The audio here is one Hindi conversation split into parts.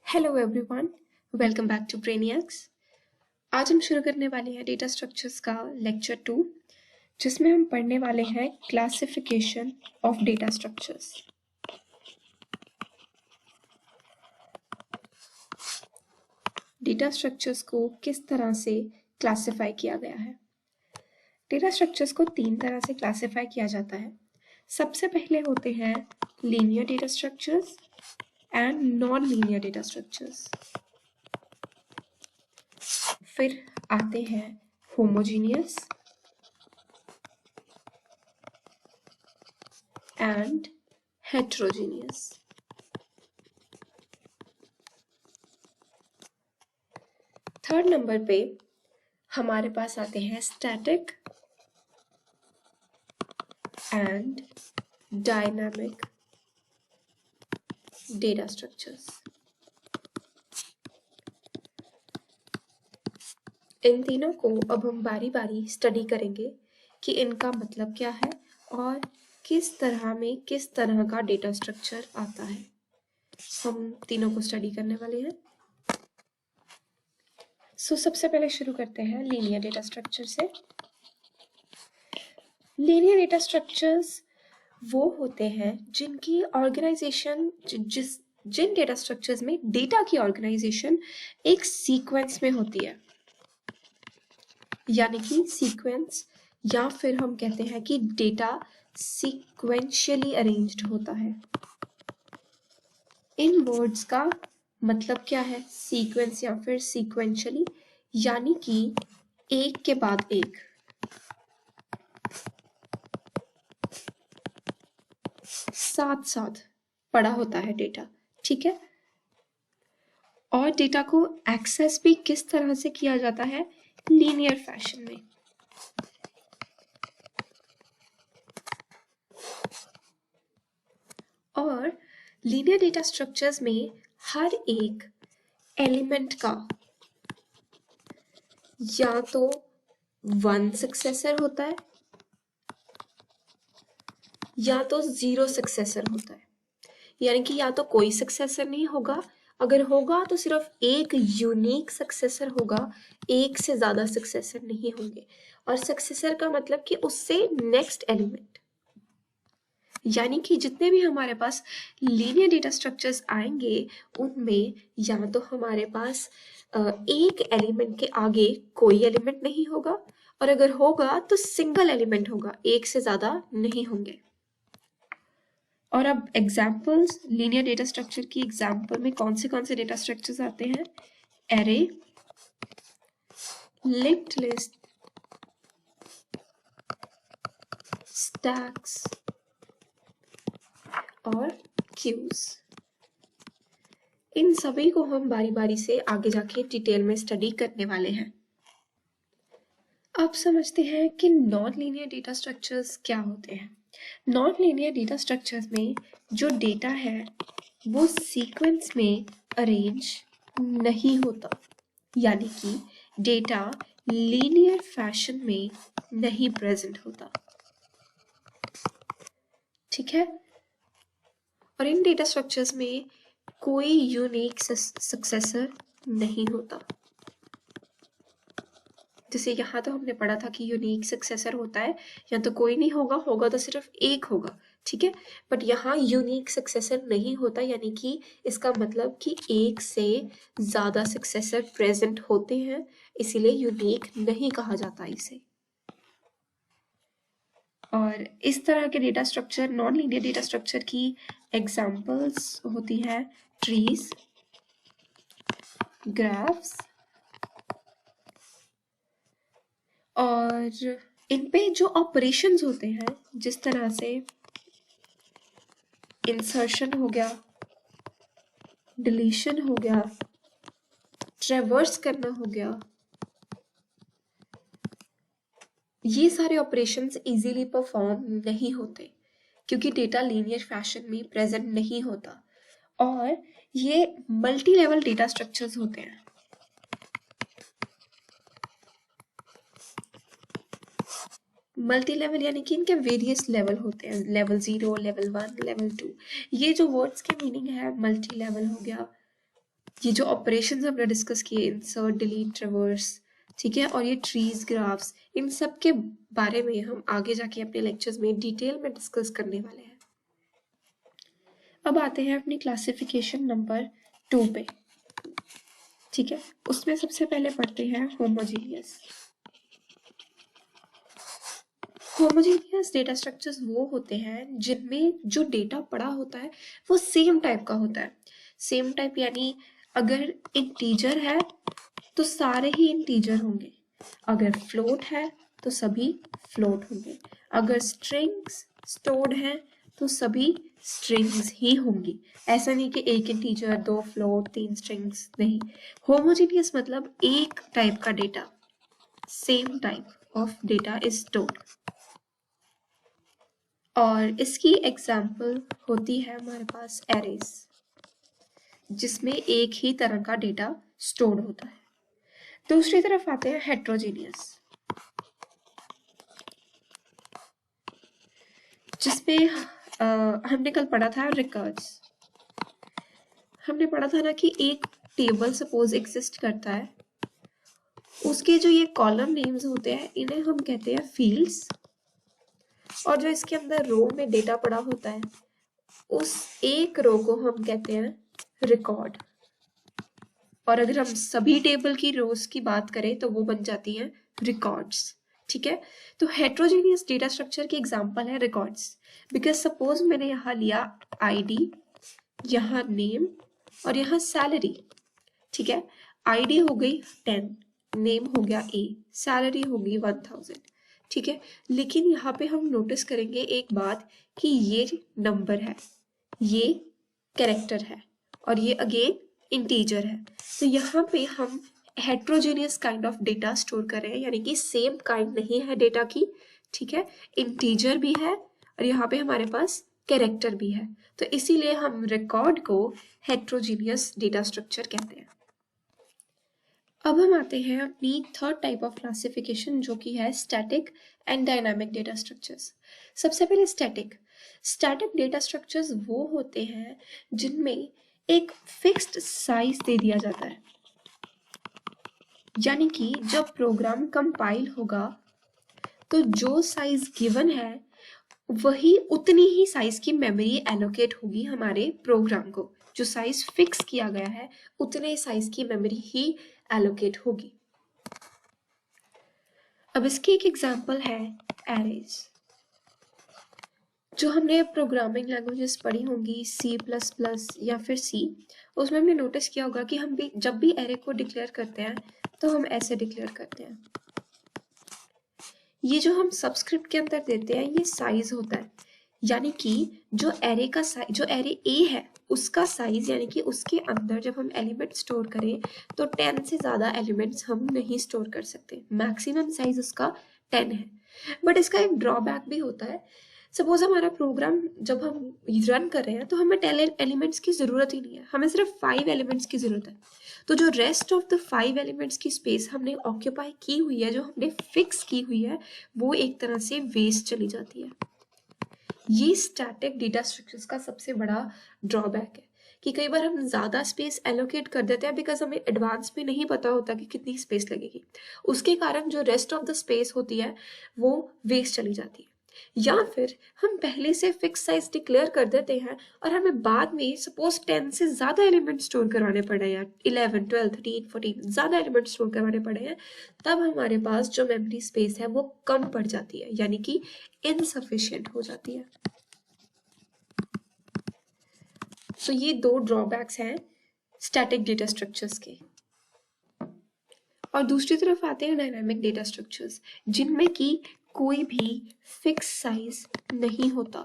Hello everyone, welcome back to Brainiacs. आज हम शुरू करने वाले हैं डेटा स्ट्रक्चर्स का लेक्चर 2, जिसमें हम पढ़ने वाले हैं classification of data structures. Data structures को किस तरह से क्लासिफाई किया गया है। डेटा स्ट्रक्चर्स को 3 तरह से क्लासिफाई किया जाता है। सबसे पहले होते हैं linear data structures and non linear data structures. फिर आते हैं homogeneous and heterogeneous. Third number पे हमारे पास आते हैं static and dynamic data structures. इन तीनों को अब हम बारी बारी स्टडी करेंगे कि इनका मतलब क्या है और किस तरह में किस तरह का डेटा स्ट्रक्चर आता है। हम तीनों को स्टडी करने वाले हैं। सबसे पहले शुरू करते हैं लीनियर डेटा स्ट्रक्चर से। लीनियर डेटा स्ट्रक्चर्स वो होते हैं जिनकी ऑर्गेनाइजेशन जिन डेटा स्ट्रक्चर्स में डेटा की ऑर्गेनाइजेशन एक सीक्वेंस में होती है, यानी कि सीक्वेंस, या फिर हम कहते हैं कि डेटा सीक्वेंशियली अरेंज्ड होता है। इन वर्ड्स का मतलब क्या है? सीक्वेंस या फिर सीक्वेंशियली, यानी कि एक के बाद एक। साथ साथ पड़ा होता है डेटा, ठीक है। और डेटा को एक्सेस भी किस तरह से किया जाता है? लीनियर फैशन में। और लीनियर डेटा स्ट्रक्चर्स में हर एक एलिमेंट का या तो वन सक्सेसर होता है या तो जीरो सक्सेसर होता है, यानी कि या तो कोई सक्सेसर नहीं होगा, अगर होगा तो सिर्फ एक यूनिक सक्सेसर होगा, एक से ज्यादा सक्सेसर नहीं होंगे। और सक्सेसर का मतलब कि उससे नेक्स्ट एलिमेंट, यानी कि जितने भी हमारे पास लीनियर डेटा स्ट्रक्चर्स आएंगे उनमें या तो हमारे पास एक एलिमेंट के आगे कोई एलिमेंट नहीं होगा, और अगर होगा तो सिंगल एलिमेंट होगा, एक से ज्यादा नहीं होंगे। और अब एग्जाम्पल्स, लीनियर डेटा स्ट्रक्चर की एग्जाम्पल में कौन से डेटा स्ट्रक्चर्स आते हैं? एरे, लिंक्ड लिस्ट, स्टैक्स और क्यूज। इन सभी को हम बारी बारी से आगे जाके डिटेल में स्टडी करने वाले हैं। अब समझते हैं कि नॉन लीनियर डेटा स्ट्रक्चर्स क्या होते हैं। नॉन लीनियर डेटा स्ट्रक्चर्स में जो डेटा है वो सीक्वेंस में अरेंज नहीं होता, यानी कि डेटा लीनियर फैशन में नहीं प्रेजेंट होता, ठीक है। और इन डेटा स्ट्रक्चर्स में कोई यूनिक सक्सेसर नहीं होता। जैसे यहाँ तो हमने पढ़ा था कि यूनिक सक्सेसर होता है, या तो कोई नहीं होगा, होगा तो सिर्फ एक होगा, ठीक है। बट यहाँ यूनिक सक्सेसर नहीं होता, यानी कि इसका मतलब कि एक से ज्यादा सक्सेसर प्रेजेंट होते हैं, इसीलिए यूनिक नहीं कहा जाता इसे। और इस तरह के data structure, non linear data structure की एग्जांपल्स होती है ट्रीज, ग्राफ्स, और इन पे जो ऑपरेशंस होते हैं, जिस तरह से इंसर्शन हो गया, डिलीशन हो गया, ट्रेवर्स करना हो गया, ये सारे ऑपरेशंस इजीली परफॉर्म नहीं होते क्योंकि डेटा लीनियर फैशन में प्रेजेंट नहीं होता। और ये मल्टी लेवल डेटा स्ट्रक्चर्स होते हैं। मल्टी लेवल यानी कि इनके वेरियस लेवल होते हैं, लेवल 0, लेवल 1, लेवल 2। ये जो वर्ड्स के मीनिंग है, मल्टी लेवल हो गया, ये जो ऑपरेशंस हमने डिस्कस किए, इंसर्ट, डिलीट, ट्रैवर्स, ठीक है, और ये ट्रीज, ग्राफ्स, इन सब के बारे में हम आगे जाके अपने लेक्चर्स में डिटेल में डिस्कस करने वाले हैं। अब आते हैं अपनी क्लासिफिकेशन नंबर 2 पे, ठीक है। उसमें सबसे पहले पढ़ते हैं होमोजीनियस। होमोजीनियस डेटा स्ट्रक्चर्स वो होते हैं जिनमें जो डेटा पड़ा होता है वो सेम टाइप का होता है। सेम टाइप यानी अगर इंटीजर है तो सारे ही इंटीजर होंगे, अगर फ्लोट है तो सभी फ्लोट होंगे, अगर स्ट्रिंग्स स्टोर्ड हैं तो सभी स्ट्रिंग्स ही होंगी। ऐसा नहीं कि एक इंटीजर, 2 फ्लोट, 3 स्ट्रिंग्स, नहीं। होमोजीनियस मतलब एक टाइप का data, same type of data is stored. और इसकी एग्जाम्पल होती है हमारे पास एरेज, जिसमें एक ही तरह का डेटा स्टोर्ड होता है। दूसरी तरफ आते हैं हेट्रोजीनियस, जिसमें हमने कल पढ़ा था रिकर्स। हमने पढ़ा था ना कि एक टेबल सपोज एग्जिस्ट करता है, उसके जो ये कॉलम नेम्स होते हैं इन्हें हम कहते हैं फील्ड्स, और जो इसके अंदर रो में डेटा पड़ा होता है उस एक रो को हम कहते हैं रिकॉर्ड। और अगर हम सभी टेबल की रोज की बात करें तो वो बन जाती हैं रिकॉर्ड्स, ठीक है। तो हेट्रोजीनियस डेटा स्ट्रक्चर की एग्जांपल है रिकॉर्ड्स, बिकॉज सपोज मैंने यहाँ लिया आईडी, यहाँ नेम और यहाँ सैलरी, ठीक है। आईडी हो गई 10, नेम हो गया ए, सैलरी होगी 1000, ठीक है। लेकिन यहाँ पे हम नोटिस करेंगे एक बात कि ये नंबर है, ये कैरेक्टर है और ये अगेन इंटीजर है। तो यहाँ पे हम heterogeneous kind of data store कर रहे हैं, यानी कि सेम काइंड नहीं है डेटा की, ठीक है। इंटीजर भी है और यहाँ पे हमारे पास कैरेक्टर भी है, तो इसीलिए हम रिकॉर्ड को हेट्रोजीनियस डेटा स्ट्रक्चर कहते हैं। अब हम आते हैं अपनी थर्ड टाइप ऑफ क्लासिफिकेशन, जो कि है static and dynamic data structures. सबसे पहले स्टैटिक डेटा स्ट्रक्चर्स वो होते हैं जिनमें एक फिक्स्ड साइज दे दिया जाता है, यानी कि जब प्रोग्राम कंपाइल होगा तो जो साइज गिवन है वही उतनी ही साइज की मेमोरी एलोकेट होगी हमारे प्रोग्राम को। जो साइज फिक्स किया गया है उतने साइज की मेमोरी ही एलोकेट होगी। अब इसकी एक एग्जांपल है एरेज। जो हमने प्रोग्रामिंग लैंग्वेजेस पढ़ी होंगी C++ या फिर C, उसमें हमने नोटिस किया होगा कि हम भी जब भी एरे को डिक्लेयर करते हैं तो हम ऐसे डिक्लेयर करते हैं। ये जो हम सबस्क्रिप्ट के अंदर देते हैं ये साइज होता है, यानी कि जो एरे का साइज, जो एरे ए है उसका साइज, यानी कि उसके अंदर जब हम एलिमेंट स्टोर करें तो 10 से ज़्यादा एलिमेंट्स हम नहीं स्टोर कर सकते, मैक्सिमम साइज उसका 10 है। बट इसका एक ड्रॉबैक भी होता है। सपोज हमारा प्रोग्राम जब हम रन कर रहे हैं तो हमें 10 एलिमेंट्स की ज़रूरत ही नहीं है, हमें सिर्फ 5 एलिमेंट्स की ज़रूरत है। तो जो रेस्ट ऑफ द 5 एलिमेंट्स की स्पेस हमने ऑक्यूपाई की हुई है, जो हमने फिक्स की हुई है, वो एक तरह से वेस्ट चली जाती है। ये स्टैटिक डेटा स्ट्रक्चर्स का सबसे बड़ा ड्रॉबैक है कि कई बार हम ज़्यादा स्पेस एलोकेट कर देते हैं बिकॉज हमें एडवांस में नहीं पता होता कि कितनी स्पेस लगेगी, उसके कारण जो रेस्ट ऑफ द स्पेस होती है वो वेस्ट चली जाती है। या फिर हम पहले से फिक्स साइज डिक्लेयर कर देते हैं और हमें बाद में सपोज 10 से ज़्यादा एलिमेंट स्टोर करवाने पड़े हैं, 11, 12, 13, 14 ज़्यादा एलिमेंट स्टोर करवाने पड़े हैं, तब हमारे पास जो मेमोरी स्पेस है वो कम पड़ जाती है, यानी कि इनसफिशिएंट हो जाती है। तो ये दो ड्रॉबैक्स हैं स्टैटिक डेटा स्ट्रक्चर्स के। और दूसरी तरफ आते हैं डायनामिक डेटा स्ट्रक्चर्स, जिनमें कि कोई भी फिक्स साइज नहीं होता।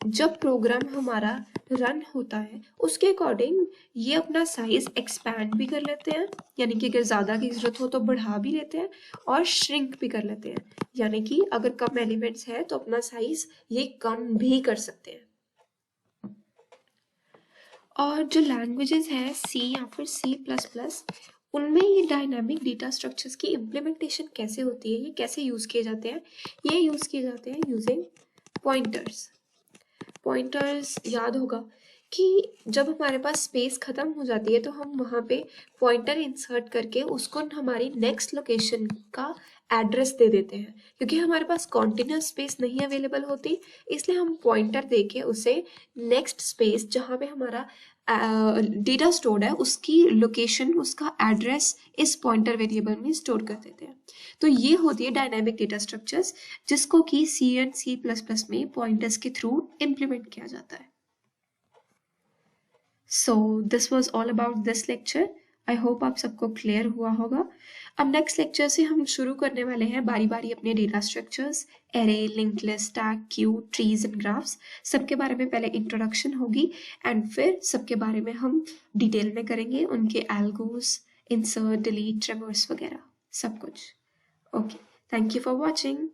जब प्रोग्राम हमारा रन होता है उसके अकॉर्डिंग ये अपना साइज एक्सपैंड भी कर लेते हैं, यानी कि अगर ज़्यादा की ज़रूरत हो तो बढ़ा भी लेते हैं, और श्रिंक भी कर लेते हैं, यानी कि अगर कम एलिमेंट्स है तो अपना साइज ये कम भी कर सकते हैं। और जो लैंग्वेजेस हैं C या फिर C++, उनमें ये डायनामिक डेटा स्ट्रक्चर्स की इम्प्लीमेंटेशन कैसे होती है, ये कैसे यूज़ किए जाते हैं? ये यूज़ किए जाते हैं यूजिंग पॉइंटर्स। पॉइंटर्स याद होगा कि जब हमारे पास स्पेस ख़त्म हो जाती है तो हम वहाँ पे पॉइंटर इंसर्ट करके उसको हमारी नेक्स्ट लोकेशन का एड्रेस दे देते हैं, क्योंकि हमारे पास कॉन्टिन्यूस स्पेस नहीं अवेलेबल होती, इसलिए हम पॉइंटर दे के उसे नेक्स्ट स्पेस जहाँ पे हमारा डेटा स्टोर्ड है उसकी लोकेशन, उसका एड्रेस इस पॉइंटर वेरिएबल में स्टोर कर देते हैं। तो ये होती है डायनामिक डेटा स्ट्रक्चर्स, जिसको कि C एंड C++ में पॉइंटर्स के थ्रू इम्प्लीमेंट किया जाता है। So this was all about this lecture. I hope आप सबको क्लियर हुआ होगा। अब नेक्स्ट लेक्चर से हम शुरू करने वाले हैं बारी बारी अपने data structures, array, link list, tag, Q, trees and graphs, सबके बारे में पहले इंट्रोडक्शन होगी एंड फिर सबके बारे में हम डिटेल में करेंगे, उनके एल्गोस, इंसर्ट, डिलीट, ट्रिमर्स वगैरह सब कुछ। Okay, thank you for watching.